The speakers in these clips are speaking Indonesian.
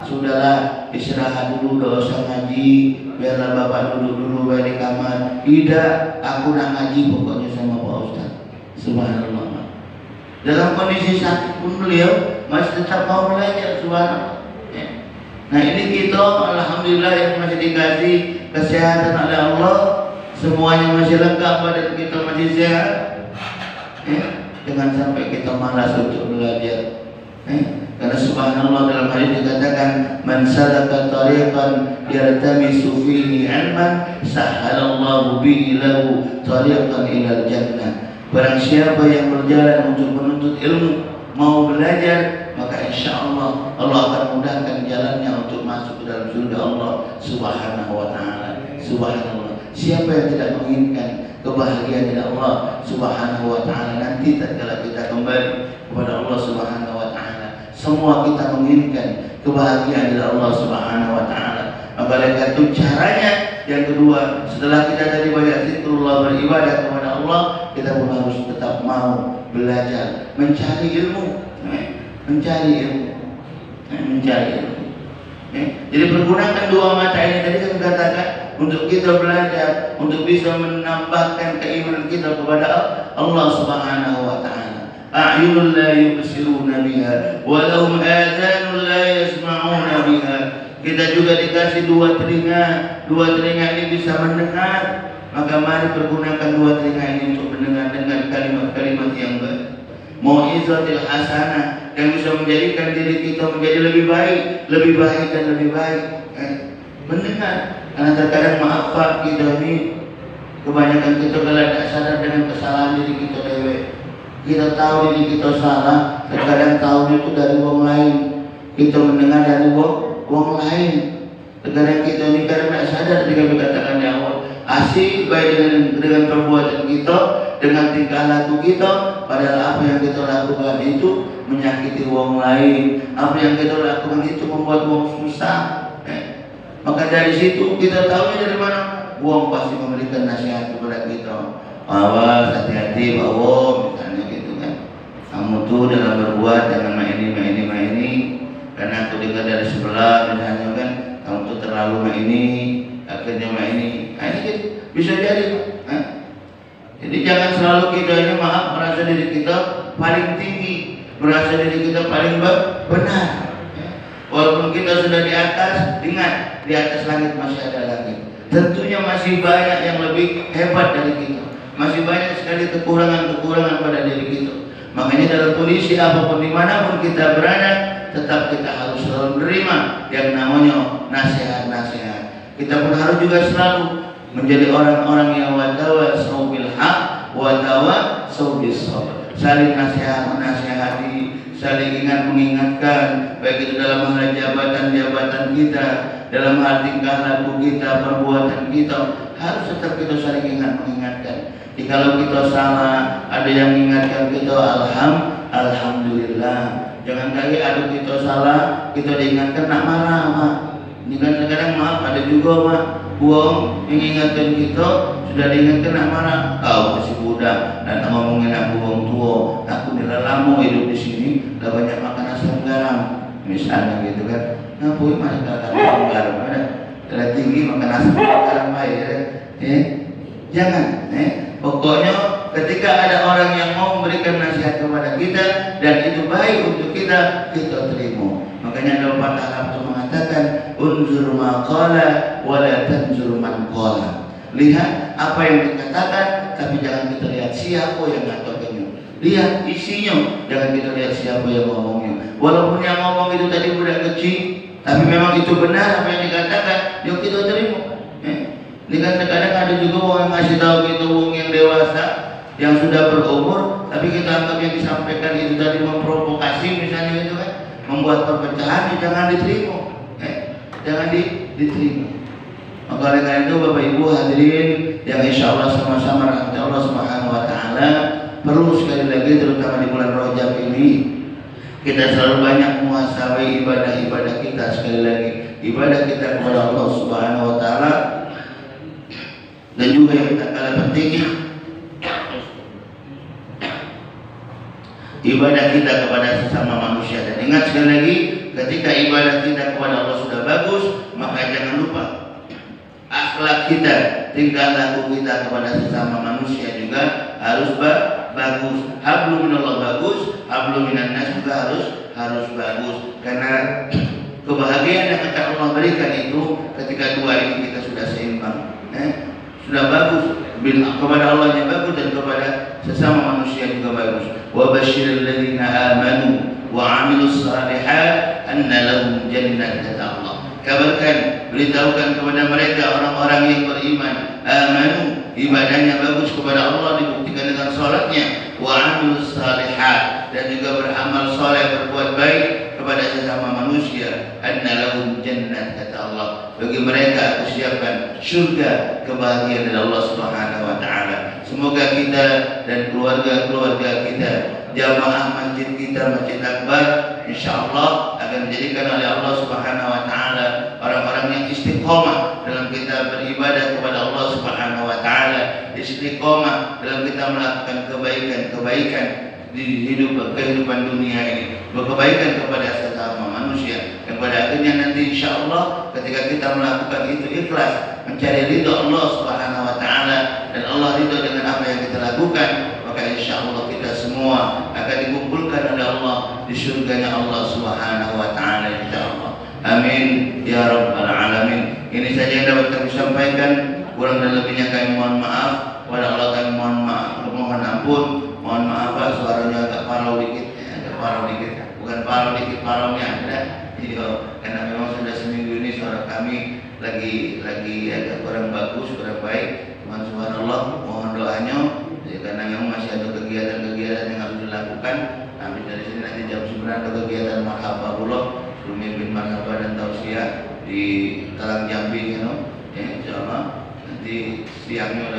sudahlah istirahat dulu, gak usah ngaji, biarlah bapak duduk dulu di kamar. Tidak, aku nak ngaji pokoknya sama Pak Ustaz. Subhanallah. Dalam kondisi sakit pun beliau masih tetap mau belajar. Subhanallah. Nah ini kita alhamdulillah yang masih dikasih kesehatan oleh Allah, semuanya masih lengkap, badan kita masih sehat. Jangan sampai kita malas untuk belajar. Karena subhanallah dalam hadis dikatakan man salaka tariqan yaltamisu fihi ilman sahhalallahu bihi lahu tariqan ilal jannah. Barang siapa yang berjalan untuk menuntut ilmu, mau belajar, maka insya Allah Allah akan mudahkan jalannya untuk masuk ke dalam surga Allah subhanahu wa ta'ala. Subhanallah. Siapa yang tidak menginginkan kebahagiaan dari Allah subhanahu wa ta'ala nanti tatkala kita kembali kepada Allah subhanahu wa ta'ala? Semua kita menginginkan kebahagiaan dari Allah subhanahu wa ta'ala. Maka oleh itu caranya yang kedua, setelah kita tadi banyak zikrullah, beribadah kepada Allah, kita pun harus tetap mau belajar, mencari ilmu, mencari ilmu. Jadi pergunakan dua mata ini tadi saya katakan untuk kita belajar, untuk bisa menambahkan keimanan kita kepada Allah subhanahu wa ta'ala. A'yunun la yubsiruna biha wa lahum adhanun la yasma'una biha. Kita juga dikasih dua telinga ini bisa mendengar, maka mari pergunakan dua telinga ini untuk mendengar dengan kalimat-kalimat yang baik, mau'izatil hasanah, yang bisa menjadikan diri kita menjadi lebih baik dan lebih baik. Mendengar, karena terkadang maaf Pak, kita ini kebanyakan kita kalau tidak sadar dengan kesalahan diri kita dewe. Kita tahu diri kita salah, terkadang tahu itu dari orang lain, kita mendengar dari orang lain. Terkadang kita ini karena tidak sadar dengan dikatakan di awal, asik baik dengan perbuatan kita, dengan tingkah laku kita, padahal apa yang kita lakukan itu menyakiti orang lain, apa yang kita lakukan itu membuat orang susah. Maka dari situ kita tahu dari mana orang pasti memberikan nasihat kepada kita. Awas, hati-hati, bawa misalnya gitu kan. Kamu tuh dalam berbuat jangan main ini, karena aku dengar dari sebelah misalnya kan, kamu tuh terlalu akhirnya main ini. Nah, ini kan bisa jadi. Jadi jangan selalu kita ini merasa diri kita paling tinggi, merasa diri kita paling benar. Walaupun kita sudah di atas, ingat di atas langit masih ada langit. Tentunya masih banyak yang lebih hebat dari kita. Masih banyak sekali kekurangan pada diri kita. Makanya dalam kondisi apapun dimanapun kita berada, tetap kita harus selalu menerima yang namanya nasihat-nasihat. Kita pun harus juga selalu menjadi orang-orang yang watawasau bil haq watawasau bis sabr. Saling menasihati, saling mengingatkan, baik itu dalam hal jabatan kita, dalam hal tingkah laku kita, perbuatan kita, harus tetap kita saling mengingatkan. Jikalau kita salah, ada yang mengingatkan kita, alhamdulillah. Jangan kali ada kita salah, kita diingatkan nak marah, Mak. Ini kan kadang maaf ada juga Mak, buang mengingatkan kita, sudah diingatkan nak marah. Kau masih muda dan ngomongin aku buang tua, aku nilai lama hidup di sini, gak banyak makan asam garam, misalnya gitu kan. Ngapain makan asam garam? Ada tinggi makan asam garam baik, jangan. Pokoknya ketika ada orang yang mau memberikan nasihat kepada kita dan itu baik untuk kita terima. Makanya ada pepatah Arab itu mengatakan unzur ma qala wa la tanzur man qala. Lihat apa yang dikatakan, tapi jangan kita lihat siapa yang mengatakannya. Lihat isinya, jangan kita lihat siapa yang ngomongnya. Walaupun yang ngomong itu tadi budak kecil, tapi memang itu benar apa yang dikatakan, yuk kita terima. Ini kan kadang ada juga orang yang ngasih tahu kita orang yang dewasa, yang sudah berumur, tapi kita anggap yang disampaikan itu tadi memprovokasi misalnya itu kan, membuat perpecahan, jangan diterima. Jangan diterima. Maka oleh karena itu Bapak Ibu hadirin yang insya Allah sama-sama rahmat Allah Subhanahu wa ta'ala, perlu sekali lagi terutama di bulan Rajab ini kita selalu banyak muhasabah ibadah-ibadah kita. Sekali lagi ibadah kita kepada Allah Subhanahu wa ta'ala, dan juga yang tak kalah penting ibadah kita kepada sesama manusia. Dan ingat sekali lagi, ketika ibadah kita kepada Allah sudah bagus, maka jangan lupa akhlak kita, tingkah laku kita kepada sesama manusia juga harus bagus. Hablum minallah bagus, hablum minan nas juga harus bagus. Karena kebahagiaan yang akan Allah berikan itu ketika dua ini kita sudah seimbang, sudah bagus. Kepada Allah yang bagus dan kepada sesama manusia juga bagus. Wa basyiril ladzina amanu wa 'amilus shalihat anna lahum jannatan kata Allah. Kabarkan, beritahukan kepada mereka orang-orang yang beriman, amanu, ibadahnya bagus kepada Allah dibuktikan dengan salatnya, wa 'amilus shalihat, dan juga beramal saleh, berbuat baik kepada sesama manusia, anna lahum jannat kata Allah. Bagi mereka aku siapkan surga, kebahagiaan dari Allah Subhanahu wa taala. Semoga kita dan keluarga-keluarga kita, jamaah masjid kita, Masjid Akbar, insyaallah akan dijadikan oleh Allah Subhanahu wa taala orang-orang yang istiqomah dalam kita beribadah kepada Allah Subhanahu wa taala, istiqomah dalam kita melakukan kebaikan-kebaikan di kehidupan dunia ini, berkebaikan kepada sesama manusia, yang pada akhirnya nanti insyaallah ketika kita melakukan itu ikhlas, mencari ridha Allah Subhanahu wa taala, dan Allah ridha dengan apa yang kita lakukan, maka insyaallah kita semua akan dikumpulkan oleh Allah di surganya Allah Subhanahu wa taala insyaallah. Amin ya rabbal alamin. Ini saja yang dapat kami sampaikan, kurang dan lebihnya kami mohon maaf. Kepada Allah kami mohon maaf, mohon ampun. Mohon maaf Pak, suaranya agak parau dikit, bukan parau dikit, paraunya ada. Karena memang sudah seminggu ini suara kami lagi agak kurang bagus, kurang baik. Cuman subhanallah, mohon doanya, karena memang masih ada kegiatan-kegiatan yang harus dilakukan. Habis dari sini nanti jam 9 ada kegiatan marhabahullah, pemimpin marhabah dan tausiah di Talang Jambi, insyaallah. Nanti siangnya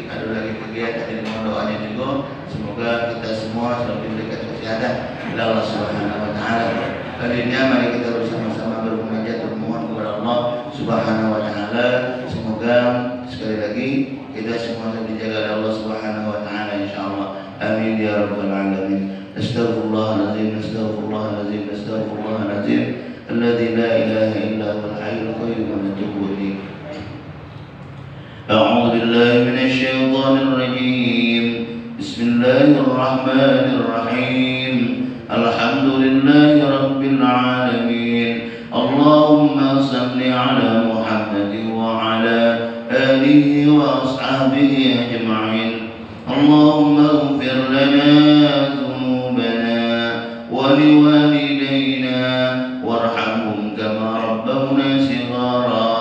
ada lagi kegiatan, jadi mohon doanya juga. Semoga kita semua selalu diberikan kesehatan oleh Allah Subhanahu wa taala. Tadinya mari kita bersama-sama bermunajat bermohon kepada Allah Subhanahu wa taala. Semoga sekali lagi kita semua dijaga oleh Allah Subhanahu wa taala insyaallah. Amin ya rabbal alamin. Astaghfirullahalazim, astaghfirullahalazim, astaghfirullahalazim. Alladzi la ilaha illa huwal hayyul qayyum wa natubu ilaih. A'udzu billahi minasy syaithanir rajim. Bismillahirrahmanirrahim. Alhamdulillahi rabbil alamin. Allahumma shalli ala Muhammad wa ala alihi wa ashabihi ajma'in. Allahumma ighfir lana dhunubana wa liwalidayna warhamhum kama rabbawna shighara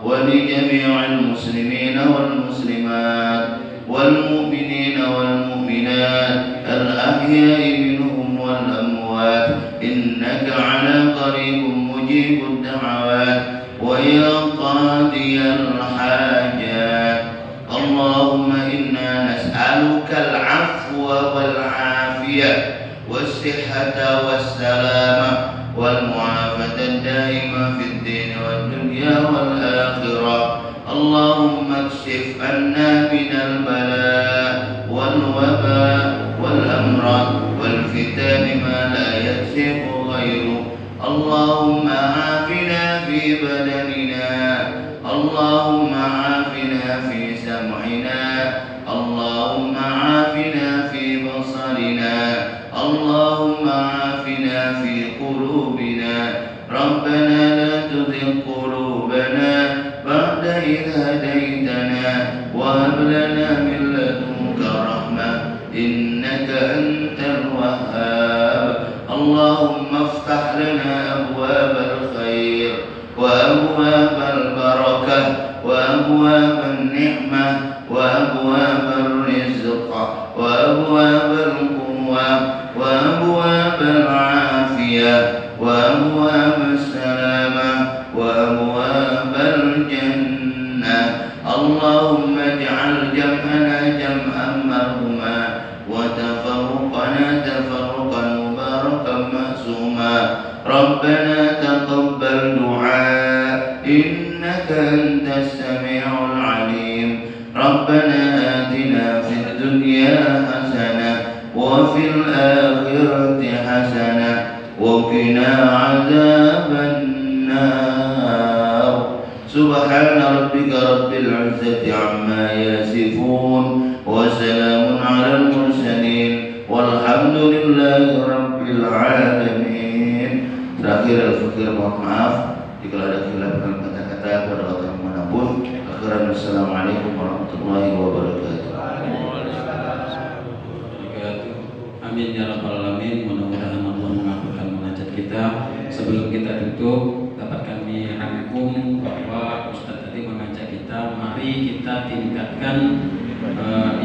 wa li jami'il muslimina wal muslimat wal mu'minina wal mu'minat al ahya'i minhum wal amwat innaka ala qaribun mujibud da'awat wa ya qadiyal hajat. Allahumma inna nas'aluka al-'afwa wal 'afiyah was sihhata was salama wal mu'afata daima fid din wad dunya wal akhirah. Allahumma kshif anna minal bala wal waba wal amrad wal fitan ma la yaksibu ghayru. Allahumma afina fi badanina, Allahumma afina fi sam'ina, Allahumma afina fi basarina, Allahumma afina fi qulubina. Rabbana la tuzigh qulubana ba'da idh hadaytana wa hab lana min ladunka rahmah innaka antal wahhab. Allahumma iftah lana abwabal khair wa abwabal barakah wa abwabal ni'mah wa abwabal rizq wa abwabal quwwah wa abwabal afiyah wa abwabal salamah wa abwabal jannah. Allahumma ij'al jam'ana jam'an marhuma wa tafarruqana tafarruqan mubarakan ma'suma. Rabbana taqabbal du'a innaka antas sami'ul 'alim. Rabbana atina fid dunya hasanah wa fil akhirati hasanah wa qina 'adzaban سبحان ربك رب العزة عما يصفون وسلام على المرسلين والحمد لله رب العالمين. Terakhir al-fakir, mohon maaf jika ada khilaf dalam kata-kata pada orang manapun. Akhiran, assalamualaikum warahmatullahi wabarakatuh. Amin ya rabbal alamin. Mudah-mudahan Allah mengabulkan munajat kita. Sebelum kita tutup, dapat kami rangkum bahwa Ustaz tadi mengajak kita, mari kita tingkatkan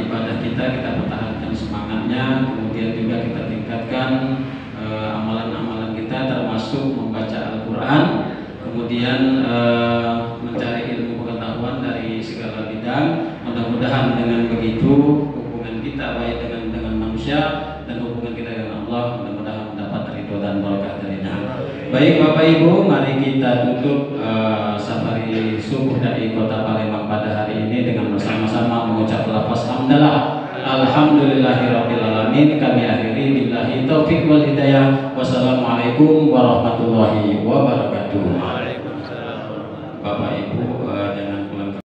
ibadah kita pertahankan semangatnya, kemudian juga kita tingkatkan amalan-amalan kita, termasuk membaca Al-Quran, kemudian mencari ilmu pengetahuan dari segala bidang. Mudah-mudahan dengan begitu hubungan kita baik dengan manusia dan hubungan kita dengan Allah mudah-mudahan mendapat ridho dan berkah darinya. Baik Bapak Ibu, mari kita tutup safari subuh dari Kota Palembang pada hari ini dengan bersama-sama mengucap lafaz hamdalah alhamdulillahirabbil alamin. Kami akhiri billahi taufik wal hidayah. Wassalamualaikum warahmatullahi wabarakatuh. Bapak Ibu